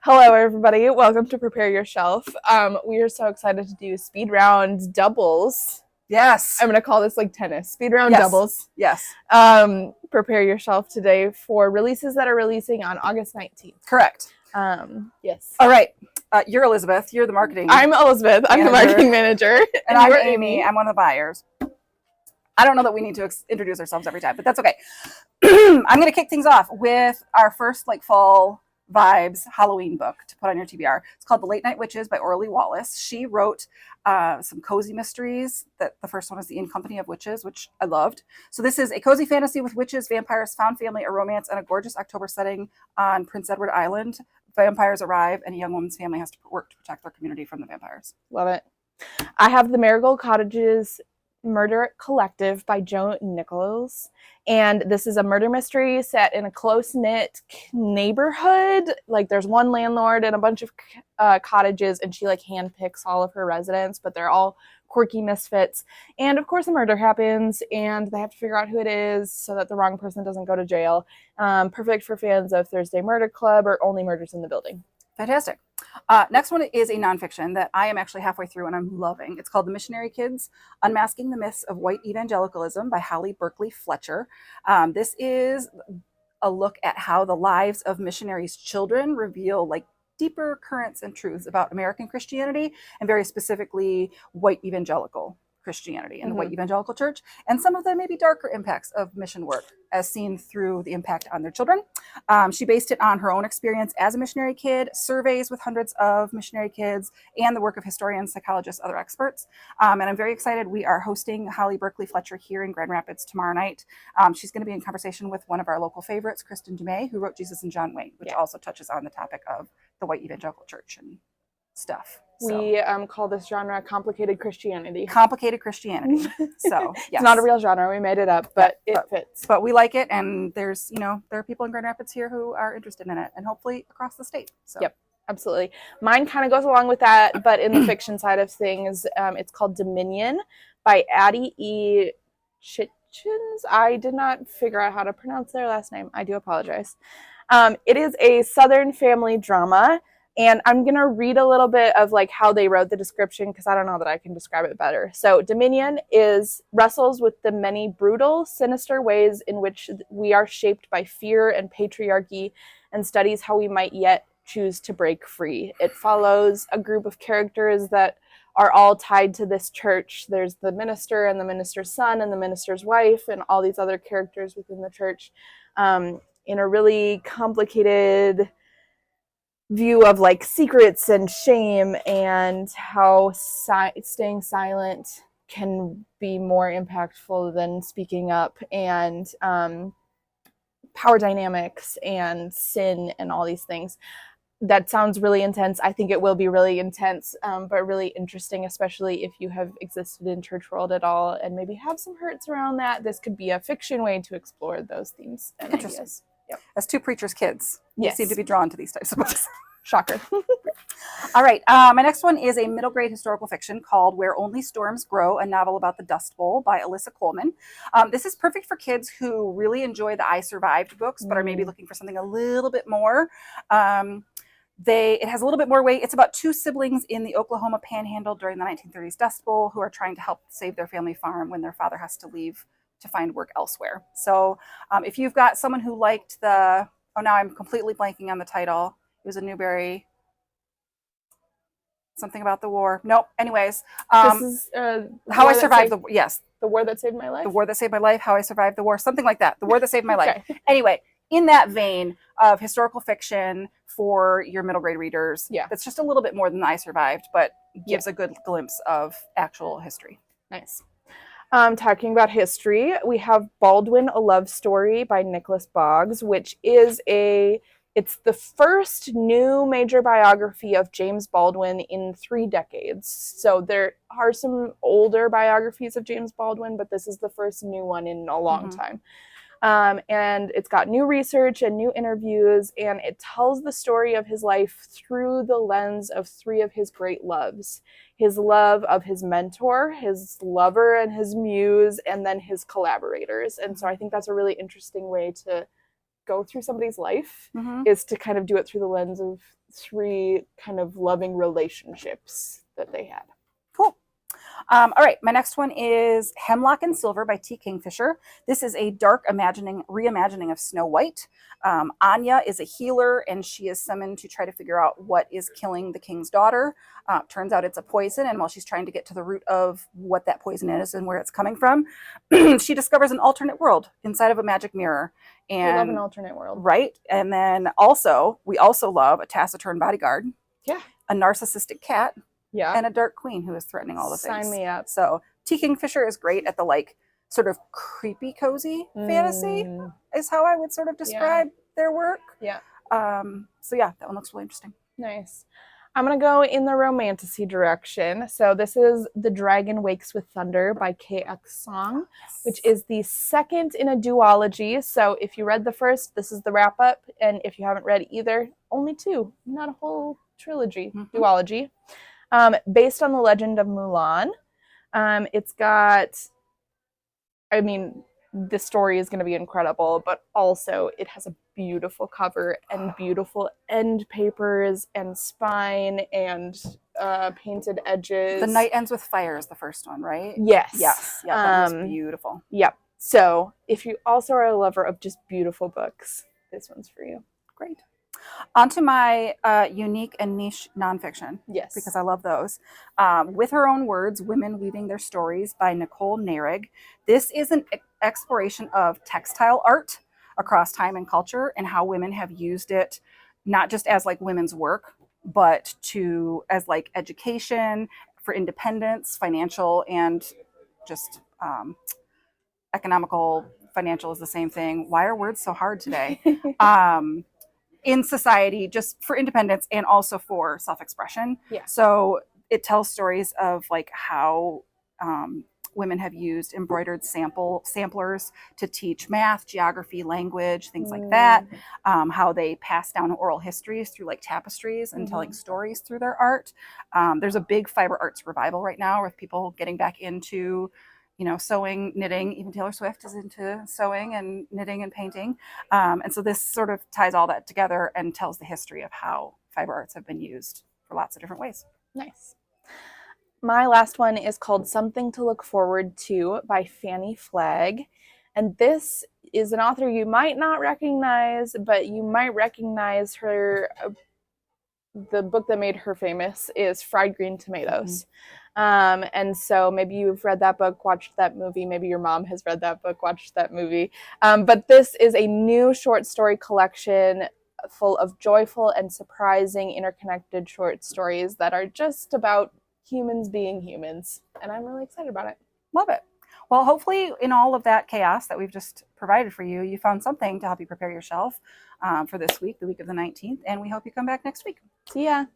Hello, everybody. Welcome to Prepare Your Shelf. We are so excited to do speed round doubles. Yes. I'm going to call this like tennis. Speed round Yes. doubles. Yes. Prepare Your Shelf today for releases that are releasing on August 19th. Correct. Yes. All right. You're Elizabeth. You're the marketing. I'm Elizabeth. I'm the marketing manager. And I'm Amy. I'm one of the buyers. I don't know that we need to introduce ourselves every time, but that's okay. I'm going to kick things off with our first fall vibes Halloween book to put on your TBR. It's called The Late Night Witches by Orly Wallace. She wrote some cozy mysteries. That the first one is The In Company of Witches, which I loved. So this is a cozy fantasy with witches, vampires, found family, a romance, and a gorgeous October setting on Prince Edward Island. Vampires arrive, and a young woman's family has to work to protect their community from the vampires. Love it. I have The Marigold Cottages Murder Collective by Joe Nichols. And this is a murder mystery set in a close-knit neighborhood. Like, there's one landlord and a bunch of cottages, and she handpicks all of her residents, but they're all quirky misfits. And of course, a murder happens, and they have to figure out who it is so that the wrong person doesn't go to jail. Perfect for fans of Thursday Murder Club or Only Murders in the Building. Fantastic. Next one is a nonfiction that I am actually halfway through and I'm loving. It's called The Missionary Kids, Unmasking the Myths of White Evangelicalism by Holly Berkeley Fletcher. This is a look at how the lives of missionaries' children reveal deeper currents and truths about American Christianity, and very specifically white evangelical Christianity and the white evangelical church, and some of the maybe darker impacts of mission work as seen through the impact on their children. She based it on her own experience as a missionary kid, surveys with hundreds of missionary kids, and the work of historians, psychologists, other experts. And I'm very excited. We are hosting Holly Berkeley Fletcher here in Grand Rapids tomorrow night. She's going to be in conversation with one of our local favorites, Kristen Dumais, who wrote Jesus and John Wayne, which also touches on the topic of the white evangelical church and stuff. We call this genre complicated Christianity. Complicated Christianity. So yes. It's not a real genre. We made it up, but it fits. But we like it, and there's there are people in Grand Rapids here who are interested in it, and hopefully across the state. So. Yep, absolutely. Mine kind of goes along with that, but in the fiction side of things, it's called Dominion by Addie E. Chitchens. I did not figure out how to pronounce their last name. I do apologize. It is a Southern family drama. And I'm going to read a little bit of how they wrote the description, because I don't know that I can describe it better. So Dominion wrestles with the many brutal, sinister ways in which we are shaped by fear and patriarchy, and studies how we might yet choose to break free. It follows a group of characters that are all tied to this church. There's the minister and the minister's son and the minister's wife and all these other characters within the church, in a really complicated view of secrets and shame, and how staying silent can be more impactful than speaking up, and power dynamics and sin and all these things. That sounds really intense. I think it will be really intense, but really interesting, especially if you have existed in church world at all and maybe have some hurts around that. This could be a fiction way to explore those themes and ideas. Yep. As two preachers' kids, yes, you seem to be drawn to these types of books. Shocker. All right. My next one is a middle grade historical fiction called Where Only Storms Grow, a novel about the Dust Bowl by Alyssa Coleman. This is perfect for kids who really enjoy the I Survived books, but are maybe looking for something a little bit more. It has a little bit more weight. It's about two siblings in the Oklahoma Panhandle during the 1930s Dust Bowl who are trying to help save their family farm when their father has to leave to find work elsewhere. So if you've got someone who liked now I'm completely blanking on the title. It was a Newbery, something about the war. Nope. Anyways, this is How I Survived the War. Yes. The War That Saved My Life? The War That Saved My Life, How I Survived the War, something like that. The War That Saved My Life. Anyway, in that vein of historical fiction for your middle grade readers, that's just a little bit more than I Survived, but gives a good glimpse of actual history. Nice. Talking about history, we have Baldwin, A Love Story by Nicholas Boggs, which is it's the first new major biography of James Baldwin in 3 decades. So there are some older biographies of James Baldwin, but this is the first new one in a long time. And it's got new research and new interviews, and it tells the story of his life through the lens of 3 of his great loves. His love of his mentor, his lover and his muse, and then his collaborators. And so I think that's a really interesting way to go through somebody's life Mhm. is to kind of do it through the lens of 3 kind of loving relationships that they had. Cool. All right, my next one is Hemlock and Silver by T. Kingfisher. This is a dark reimagining of Snow White. Anya is a healer, and she is summoned to try to figure out what is killing the king's daughter. Turns out it's a poison, and while she's trying to get to the root of what that poison is and where it's coming from, she discovers an alternate world inside of a magic mirror. And I love an alternate world. right, and then we also love a taciturn bodyguard. Yeah. A narcissistic cat. Yeah. And a dark queen who is threatening all the things. Sign me up. So T. Kingfisher is great at the like sort of creepy, cozy fantasy is how I would sort of describe their work. Yeah. So yeah, that one looks really interesting. Nice. I'm going to go in the romantasy direction. So this is The Dragon Wakes with Thunder by K.X. Song, which is the second in a duology. So if you read the first, this is the wrap up. And if you haven't read either, only 2, not a whole trilogy, duology. Based on the legend of Mulan. It's got, I mean, the story is going to be incredible, but also it has a beautiful cover and beautiful end papers and spine and painted edges. The Night Ends with Fire is the first one, right? Yes. Yes. Yeah, that was beautiful. Yep. So if you also are a lover of just beautiful books, this one's for you. Great. On to my unique and niche nonfiction. Yes. Because I love those. With Her Own Words, Women Weaving Their Stories by Nicole Narig. This is an exploration of textile art across time and culture and how women have used it, not just as like women's work, but as like education, for independence, financial, and just economical. Financial is the same thing. Why are words so hard today? In society, just for independence and also for self-expression. Yeah. So it tells stories of like how women have used embroidered samplers to teach math, geography, language, things like that. How they pass down oral histories through like tapestries and telling stories through their art. There's a big fiber arts revival right now with people getting back into sewing, knitting. Even Taylor Swift is into sewing and knitting and painting. And so this sort of ties all that together and tells the history of how fiber arts have been used for lots of different ways. Nice. My last one is called Something to Look Forward to by Fannie Flagg. And this is an author you might not recognize, but you might recognize her. The book that made her famous is Fried Green Tomatoes. And so maybe you've read that book, watched that movie. Maybe your mom has read that book, watched that movie. But this is a new short story collection full of joyful and surprising interconnected short stories that are just about humans being humans. And I'm really excited about it. Love it. Well, hopefully in all of that chaos that we've just provided for you, you found something to help you prepare your shelf for this week, the week of the 19th. And we hope you come back next week. See ya.